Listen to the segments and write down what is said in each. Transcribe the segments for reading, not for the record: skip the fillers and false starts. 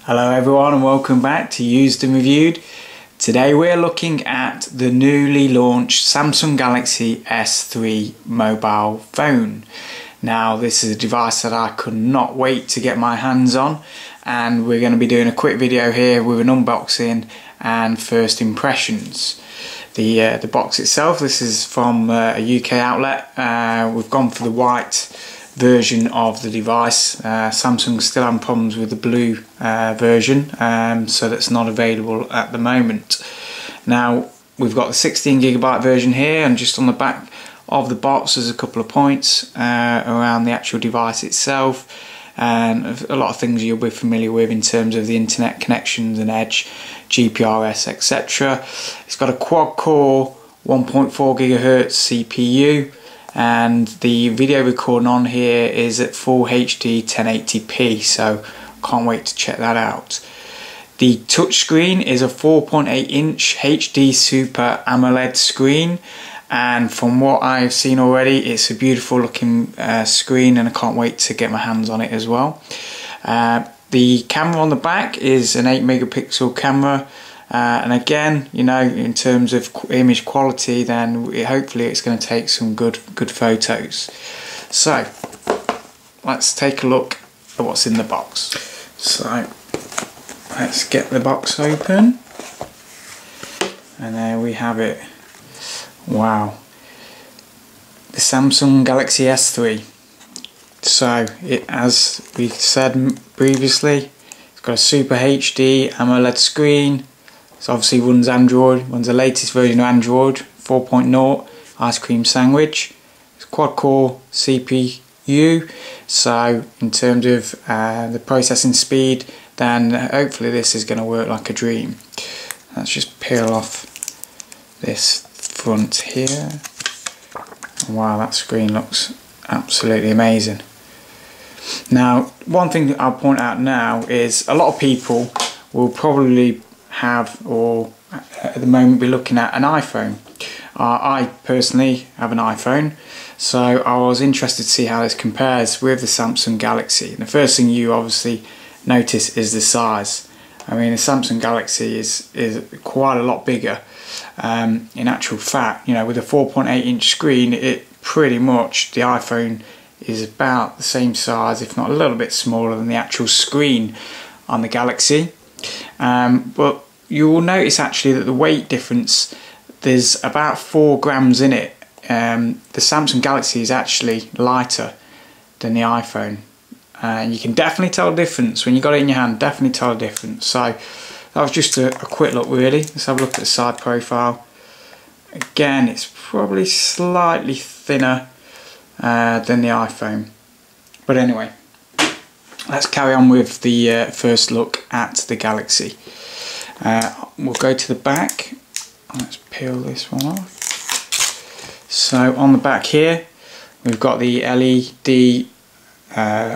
Hello everyone and welcome back to Used and Reviewed. Today we're looking at the newly launched Samsung Galaxy S3 mobile phone. Now this is a device that I could not wait to get my hands on, and we're going to be doing a quick video here with an unboxing and first impressions. The box itself, this is from a UK outlet. We've gone for the white version of the device. Samsung still have problems with the blue version, so that's not available at the moment. Now we've got the 16GB version here, and just on the back of the box there's a couple of points around the actual device itself, and a lot of things you'll be familiar with in terms of the internet connections and edge, GPRS, etc. It's got a quad-core 1.4 GHz CPU, and the video recording on here is at full HD 1080p, so can't wait to check that out. The touchscreen is a 4.8 inch HD Super AMOLED screen, and from what I've seen already it's a beautiful looking screen, and I can't wait to get my hands on it as well. The camera on the back is an 8 megapixel camera, and again, you know, in terms of image quality, then hopefully it's going to take some good photos. So let's take a look at what's in the box. So let's get the box open, and there we have it. Wow, the Samsung Galaxy S3. So it, as we said previously, it's got a Super HD AMOLED screen. It obviously runs Android, runs the latest version of Android 4.0 ice cream sandwich. It's quad-core CPU, so in terms of the processing speed, then hopefully this is going to work like a dream. Let's just peel off this front here. Wow, that screen looks absolutely amazing. Now, one thing that I'll point out now is a lot of people will probably have, or at the moment be looking at, an iPhone. I personally have an iPhone, so I was interested to see how this compares with the Samsung Galaxy. And the first thing you obviously notice is the size. I mean, the Samsung Galaxy is quite a lot bigger. In actual fact, you know, with a 4.8 inch screen, it pretty much, the iPhone is about the same size, if not a little bit smaller than the actual screen on the Galaxy. But you will notice actually that the weight difference, there's about 4 grams in it. The Samsung Galaxy is actually lighter than the iPhone, and you can definitely tell the difference when you got it in your hand. Definitely tell the difference. So that was just a quick look really. Let's have a look at the side profile. Again, it's probably slightly thinner than the iPhone, but anyway, let's carry on with the first look at the Galaxy. We'll go to the back. Let's peel this one off. So on the back here we've got the LED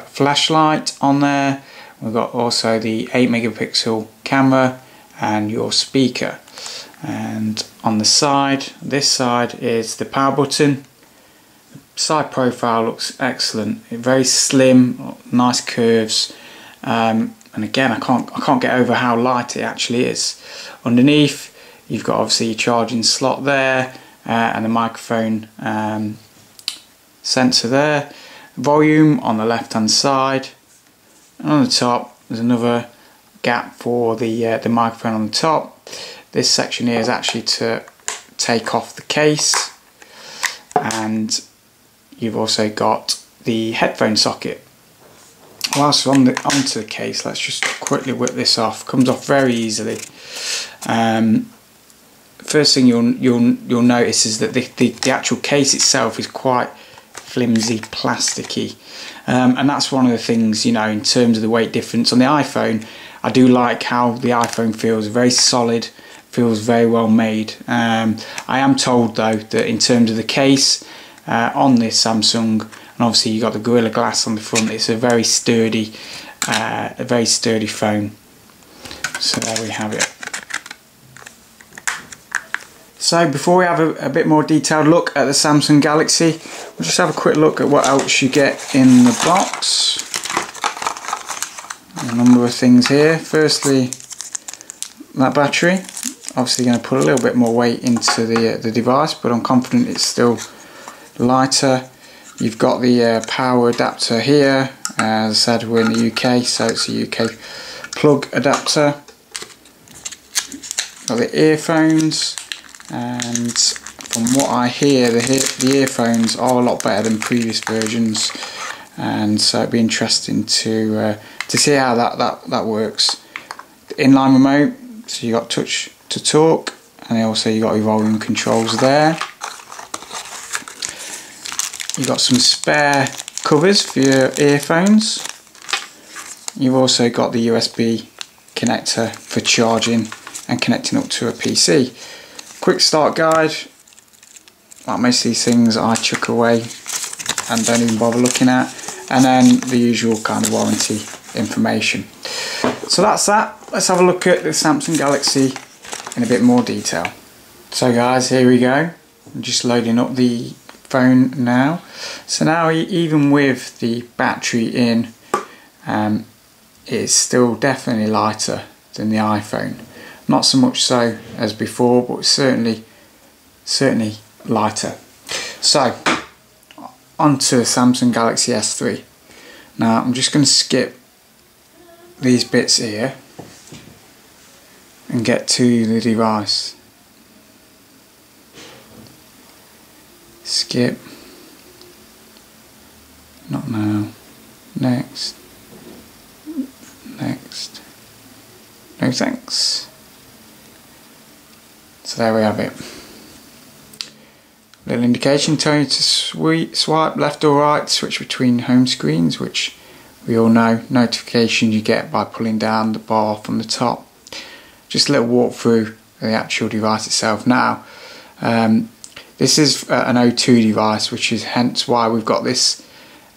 flashlight on there. We've got also the 8 megapixel camera and your speaker. And on the side, this side is the power button. The side profile looks excellent. Very slim, nice curves. And again, I can't get over how light it actually is. Underneath, you've got obviously your charging slot there, and the microphone sensor there. Volume on the left hand side, and on the top there's another gap for the microphone on the top. This section here is actually to take off the case, and you've also got the headphone socket. Whilst we're onto the case, let's just quickly whip this off. Comes off very easily. First thing you'll notice is that the actual case itself is quite flimsy, plasticky, and that's one of the things, you know, in terms of the weight difference. On the iPhone, I do like how the iPhone feels very solid, feels very well made. I am told though that in terms of the case on this Samsung, and obviously you got the Gorilla Glass on the front, it's a very sturdy phone. So there we have it. So before we have a bit more detailed look at the Samsung Galaxy, we'll just have a quick look at what else you get in the box. A number of things here. Firstly, that battery. Obviously going to put a little bit more weight into the device, but I'm confident it's still lighter. You've got the power adapter here. As I said, we're in the UK, so it's a UK plug adapter. Got the earphones, and from what I hear, the earphones are a lot better than previous versions, and so it'd be interesting to see how that works. The inline remote, so you got touch to talk, and also you got your volume controls there. You got some spare covers for your earphones. You've also got the USB connector for charging and connecting up to a PC. Quick start guide. Like most of these things I chuck away and don't even bother looking at, and then the usual kind of warranty information. So that's that. Let's have a look at the Samsung Galaxy in a bit more detail. So guys, here we go. I'm just loading up the phone now. So now, even with the battery in, it's still definitely lighter than the iPhone. Not so much so as before, but certainly lighter. So onto the Samsung Galaxy S3. Now I'm just going to skip these bits here and get to the device. Skip. Not now. Next. Next. No thanks. So there we have it. Little indication telling you to swipe left or right, switch between home screens, which we all know notifications you get by pulling down the bar from the top. Just a little walkthrough of the actual device itself. Now, this is an O2 device, which is hence why we've got this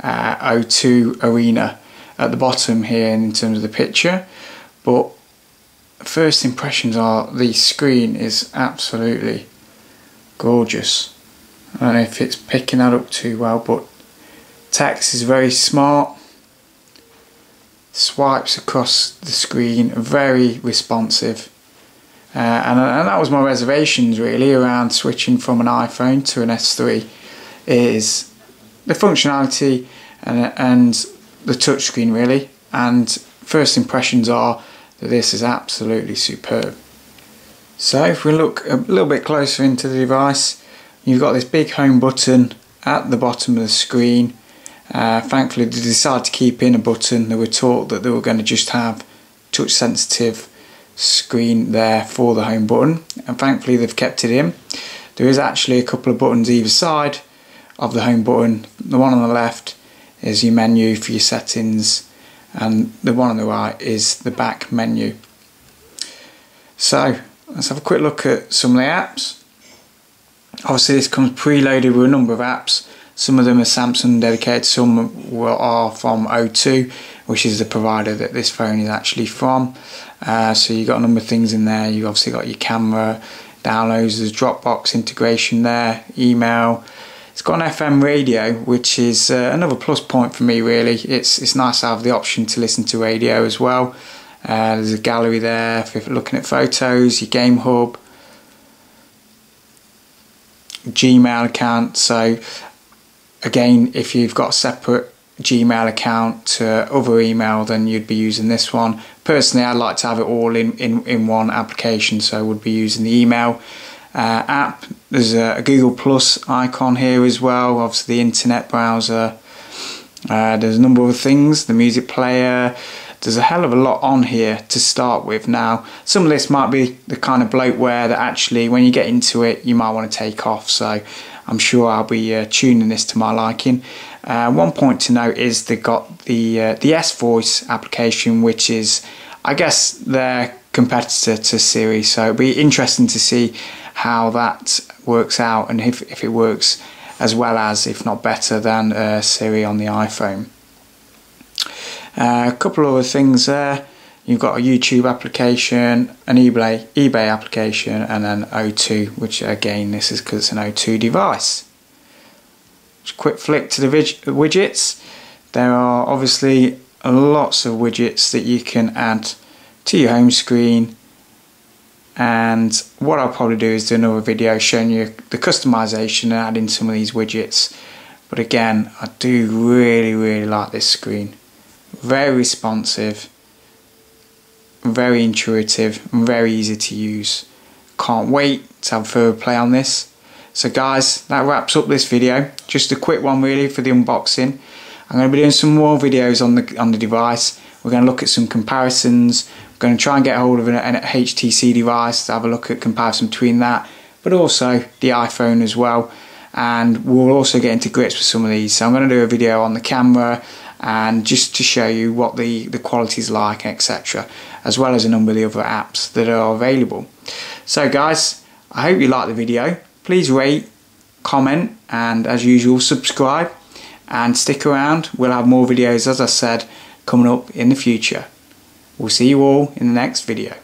O2 arena at the bottom here in terms of the picture. But first impressions are the screen is absolutely gorgeous. I don't know if it's picking that up too well, but text is very smart. Swipes across the screen, very responsive. And that was my reservations really around switching from an iPhone to an S3, is the functionality and the touchscreen really. And first impressions are that this is absolutely superb. So if we look a little bit closer into the device, you've got this big home button at the bottom of the screen. Thankfully they decided to keep in a button. They were taught that they were going to just have touch sensitive screen there for the home button, and thankfully they've kept it in. There is actually a couple of buttons either side of the home button. The one on the left is your menu for your settings, and the one on the right is the back menu. So let's have a quick look at some of the apps. Obviously this comes preloaded with a number of apps. Some of them are Samsung dedicated, some are from O2, which is the provider that this phone is actually from. So you've got a number of things in there. You've obviously got your camera, downloads, there's Dropbox integration there, email. It's got an FM radio, which is another plus point for me really. It's nice to have the option to listen to radio as well. There's a gallery there if you're looking at photos, your game hub, Gmail account. So again, if you've got a separate Gmail account to other email, then you'd be using this one. Personally, I'd like to have it all in one application, so I would be using the email app. There's a Google Plus icon here as well, obviously the internet browser. There's a number of things, the music player. There's a hell of a lot on here to start with. Now, some of this might be the kind of bloatware that actually when you get into it you might want to take off, so I'm sure I'll be tuning this to my liking. One point to note is they've got the S-Voice application, which is, I guess, their competitor to Siri, so it'll be interesting to see how that works out and if it works as well as, if not better than, Siri on the iPhone. A couple of other things there. You've got a YouTube application, an eBay application, and then O2, which again, this is because it's an O2 device. Just a quick flick to the widgets. There are obviously lots of widgets that you can add to your home screen, and what I'll probably do is do another video showing you the customization and adding some of these widgets. But again, I do really like this screen. Very responsive, very intuitive, and very easy to use. Can't wait to have a further play on this. So guys, that wraps up this video. Just a quick one really for the unboxing. I'm going to be doing some more videos on the device. We're going to look at some comparisons. We're going to try and get hold of an HTC device to have a look at comparison between that, but also the iPhone as well. And we'll also get into grips with some of these. So I'm going to do a video on the camera and just to show you what the quality is like, etc., as well as a number of the other apps that are available. So guys, I hope you liked the video. Please rate, comment, and as usual subscribe, and stick around. We'll have more videos, as I said, coming up in the future. We'll see you all in the next video.